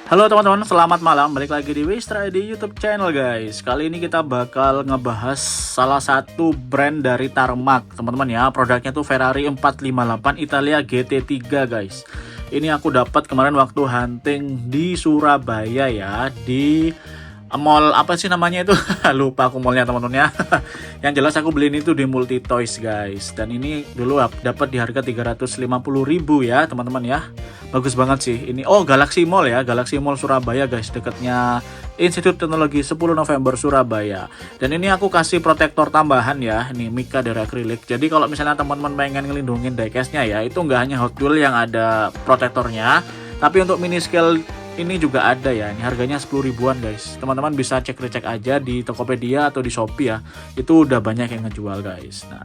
Halo teman-teman, selamat malam. Balik lagi di Wistra di YouTube channel guys. Kali ini kita bakal ngebahas salah satu brand dari Tarmac, teman-teman ya. Produknya tuh Ferrari 458 Italia GT3 guys. Ini aku dapat kemarin waktu hunting di Surabaya ya, di mall apa sih namanya itu? Lupa aku mallnya teman-teman ya. Yang jelas aku beli ini tuh di Multi Toys guys. Dan ini dulu dapat di harga 350.000 ya teman-teman ya. Bagus banget sih ini. Oh, Galaxy Mall ya, Galaxy Mall Surabaya guys, dekatnya Institut Teknologi 10 November Surabaya. Dan ini aku kasih protektor tambahan ya, ini mica dari akrilik. Jadi kalau misalnya teman-teman pengen ngelindungin diecast-nya ya, itu nggak hanya Hot Wheels yang ada protektornya, tapi untuk mini scale ini juga ada ya. Ini harganya 10 ribuan guys. Teman-teman bisa cek-recek aja di Tokopedia atau di Shopee ya. Itu udah banyak yang ngejual guys. Nah,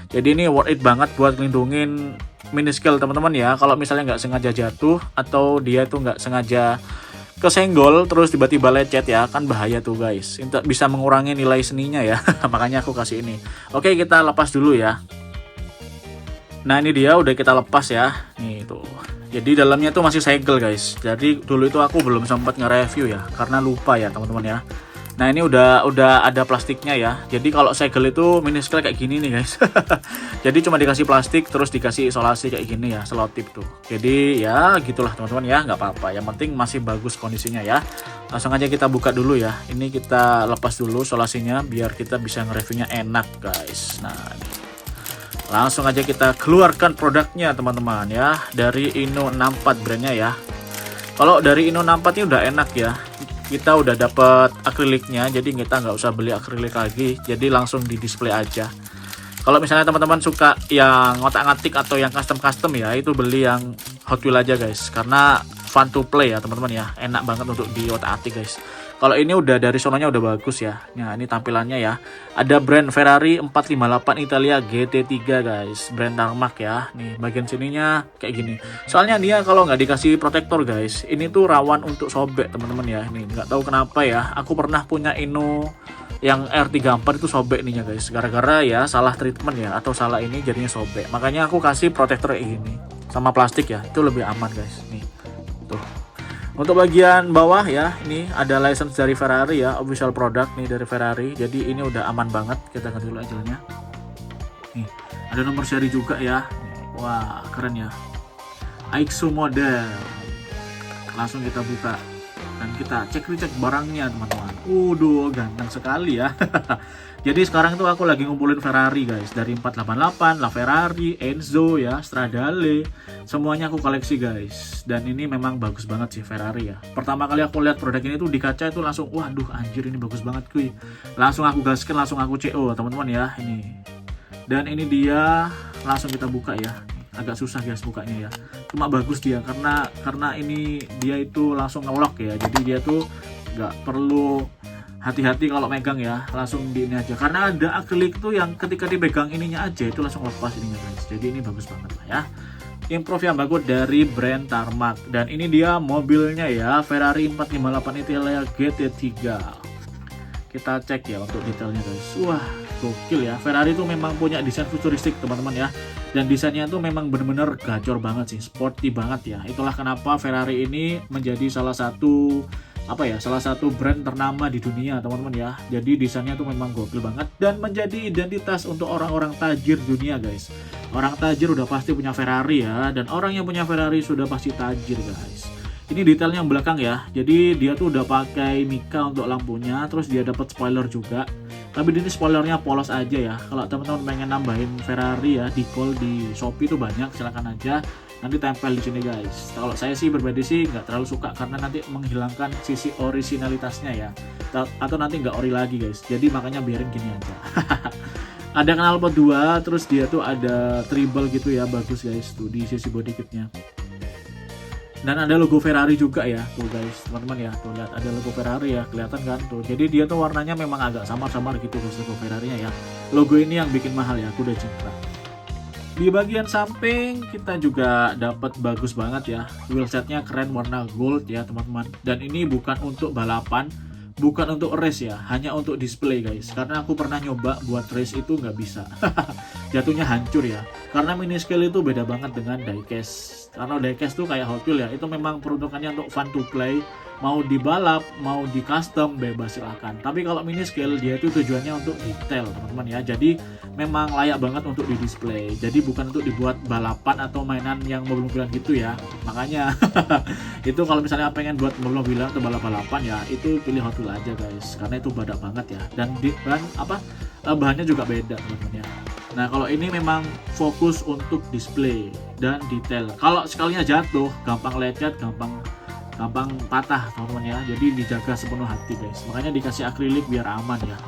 jadi ini worth it banget buat ngelindungin mini scale teman-teman ya. Kalau misalnya nggak sengaja jatuh atau dia itu nggak sengaja kesenggol terus tiba-tiba lecet ya, kan bahaya tuh guys. Itu bisa mengurangi nilai seninya ya. Makanya aku kasih ini. Oke, kita lepas dulu ya. Nah, ini dia udah kita lepas ya. Nih tuh. Jadi dalamnya tuh masih segel guys. Jadi dulu itu aku belum sempat nge-review ya karena lupa ya teman-teman ya. Nah, ini udah ada plastiknya ya. Jadi kalau segel itu mini scale kayak gini nih guys. Jadi cuma dikasih plastik terus dikasih isolasi kayak gini ya, selotip tuh. Jadi ya gitulah teman-teman ya, nggak apa-apa. Yang penting masih bagus kondisinya ya. Langsung aja kita buka dulu ya. Ini kita lepas dulu isolasinya biar kita bisa nge-reviewnya enak guys. Nah, langsung aja kita keluarkan produknya teman-teman ya. Dari Inno64 brandnya ya. Kalau dari Inno64 ini udah enak ya. Kita udah dapat akriliknya, jadi kita nggak usah beli akrilik lagi, jadi langsung di display aja. Kalau misalnya teman-teman suka yang ngotak-ngatik atau yang custom ya, itu beli yang Hot Wheels aja guys, karena fun to play ya teman-teman ya, enak banget untuk di otak-atik guys. Kalau ini udah dari sononya udah bagus ya. Nah, ini tampilannya ya. Ada brand Ferrari 458 Italia GT3 guys, brand Tarmac ya. Nih bagian sininya kayak gini. Soalnya dia kalau nggak dikasih protektor guys, ini tuh rawan untuk sobek teman-teman ya. Nih nggak tahu kenapa ya. Aku pernah punya Inno yang R34 itu sobek nih ya guys. Gara-gara ya salah treatment ya atau salah ini jadinya sobek. Makanya aku kasih protektor kayak gini sama plastik ya. Itu lebih aman guys. Nih tuh. Untuk bagian bawah ya, ini ada license dari Ferrari ya, official product nih dari Ferrari. Jadi ini udah aman banget. Kita ganti dulu ajalnya. Nih, ada nomor seri juga ya. Wah, keren ya. Aixo model. Langsung kita buka dan kita cek barangnya teman-teman. Ganteng sekali ya. Jadi sekarang tuh aku lagi ngumpulin Ferrari guys, dari 488, LaFerrari, Enzo ya, Stradale, semuanya aku koleksi guys. Dan ini memang bagus banget sih Ferrari ya. Pertama kali aku lihat produk ini tuh di kaca itu langsung, waduh anjir ini bagus banget kuy. Langsung aku gaskan, langsung aku CO teman-teman ya ini. Dan ini dia, langsung kita buka ya. Agak susah guys bukanya ya. Cuma bagus dia karena ini dia itu langsung nge-lock ya. Jadi dia tuh nggak perlu hati-hati kalau megang ya, langsung di ini aja. Karena ada akrilik tuh yang ketika dipegang ininya aja itu langsung lepas ininya guys. Jadi ini bagus banget lah ya. Improve yang bagus dari brand Tarmac. Dan ini dia mobilnya ya, Ferrari 458 Italia GT3. Kita cek ya untuk detailnya guys. Wah, gokil ya. Ferrari tuh memang punya desain futuristik teman-teman ya. Dan desainnya tuh memang bener-bener gacor banget sih, sporty banget ya. Itulah kenapa Ferrari ini menjadi salah satu brand ternama di dunia teman-teman ya. Jadi desainnya tuh memang gokil banget dan menjadi identitas untuk orang-orang tajir dunia guys. Orang tajir udah pasti punya Ferrari ya, dan orang yang punya Ferrari sudah pasti tajir guys. Ini detailnya yang belakang ya. Jadi dia tuh udah pakai mica untuk lampunya, terus dia dapat spoiler juga. Tapi ini spoilernya polos aja ya. Kalau teman-teman pengen nambahin Ferrari ya, decal di Shopee tuh banyak, silakan aja. Nanti tempel di sini guys. Kalau saya sih pribadi sih nggak terlalu suka karena nanti menghilangkan sisi originalitasnya ya. Atau nanti nggak ori lagi guys. Jadi makanya biarin gini aja. Ada knalpot 2, terus dia tuh ada treble gitu ya, bagus guys tuh di sisi body kitnya. Dan ada logo Ferrari juga ya tuh guys, teman-teman ya. Tuh lihat ada logo Ferrari ya, kelihatan kan tuh. Jadi dia tuh warnanya memang agak samar-samar gitu guys logo Ferrari-nya ya. Logo ini yang bikin mahal ya, aku udah cinta. Di bagian samping kita juga dapat bagus banget ya. Wheelsetnya keren warna gold ya teman-teman. Dan ini bukan untuk balapan, bukan untuk race ya, hanya untuk display guys. Karena aku pernah nyoba buat race itu nggak bisa. Jatuhnya hancur ya. Karena mini scale itu beda banget dengan diecast Karena diecast tuh kayak Hot Wheels ya, itu memang peruntukannya untuk fun to play, mau dibalap, mau di custom bebas silahkan. Tapi kalau mini scale dia itu tujuannya untuk detail teman-teman ya, jadi memang layak banget untuk di display. Jadi bukan untuk dibuat balapan atau mainan yang mobil-mobilan gitu ya. Makanya itu kalau misalnya pengen buat mobil-mobilan atau balap-balapan ya, itu pilih Hot Wheels aja guys, karena itu badak banget ya. Dan bahannya juga beda teman-teman ya. Nah kalau ini memang fokus untuk display dan detail. Kalau sekalinya jatuh, gampang lecet, gampang patah teman-teman ya. Jadi dijaga sepenuh hati guys. Makanya dikasih akrilik biar aman ya.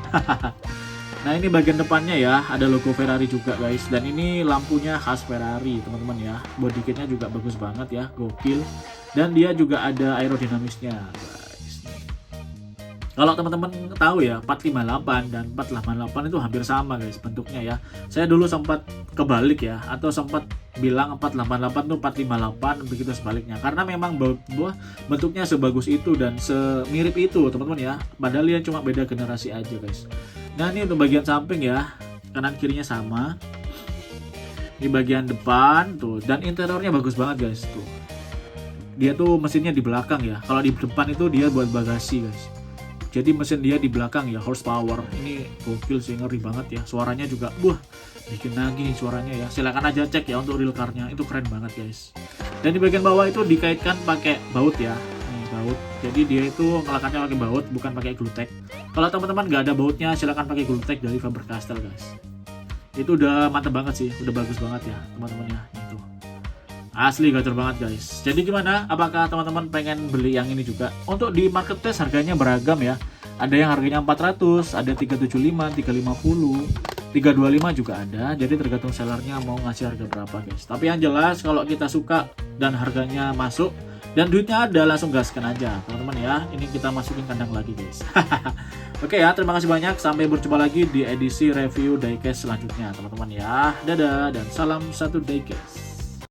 Nah ini bagian depannya ya, ada logo Ferrari juga guys. Dan ini lampunya khas Ferrari teman-teman ya. Body kitnya juga bagus banget ya, gokil. Dan dia juga ada aerodinamisnya. Kalau teman-teman tahu ya, 458 dan 488 itu hampir sama guys bentuknya ya. Saya dulu sempat kebalik ya, atau sempat bilang 488 tuh 458, begitu sebaliknya. Karena memang bentuknya sebagus itu dan semirip itu teman-teman ya. Padahal dia cuma beda generasi aja guys. Nah ini untuk bagian samping ya, kanan kirinya sama. Di bagian depan tuh, dan interiornya bagus banget guys tuh. Dia tuh mesinnya di belakang ya. Kalau di depan itu dia buat bagasi guys. Jadi mesin dia di belakang ya, horsepower. Ini gokil sih, ngeri banget ya. Suaranya juga, bikin nagih suaranya ya. Silakan aja cek ya untuk real car-nya, itu keren banget guys. Dan di bagian bawah itu dikaitkan pakai baut ya. Nih baut. Jadi dia itu ngelakatnya pakai baut, bukan pakai glutek. Kalau teman-teman nggak ada bautnya, silakan pakai glutek dari Faber-Castell guys. Itu udah mantep banget sih, udah bagus banget ya teman-teman ya. Itu asli gacor banget guys. Jadi gimana? Apakah teman-teman pengen beli yang ini juga? Untuk di marketplace harganya beragam ya. Ada yang harganya 400, ada 375, 350, 325 juga ada. Jadi tergantung sellernya mau ngasih harga berapa guys. Tapi yang jelas kalau kita suka dan harganya masuk dan duitnya ada, langsung gaskan aja teman-teman ya. Ini kita masukin kandang lagi guys. Oke ya, terima kasih banyak. Sampai berjumpa lagi di edisi review diecast selanjutnya teman-teman ya. Dadah dan salam satu diecast.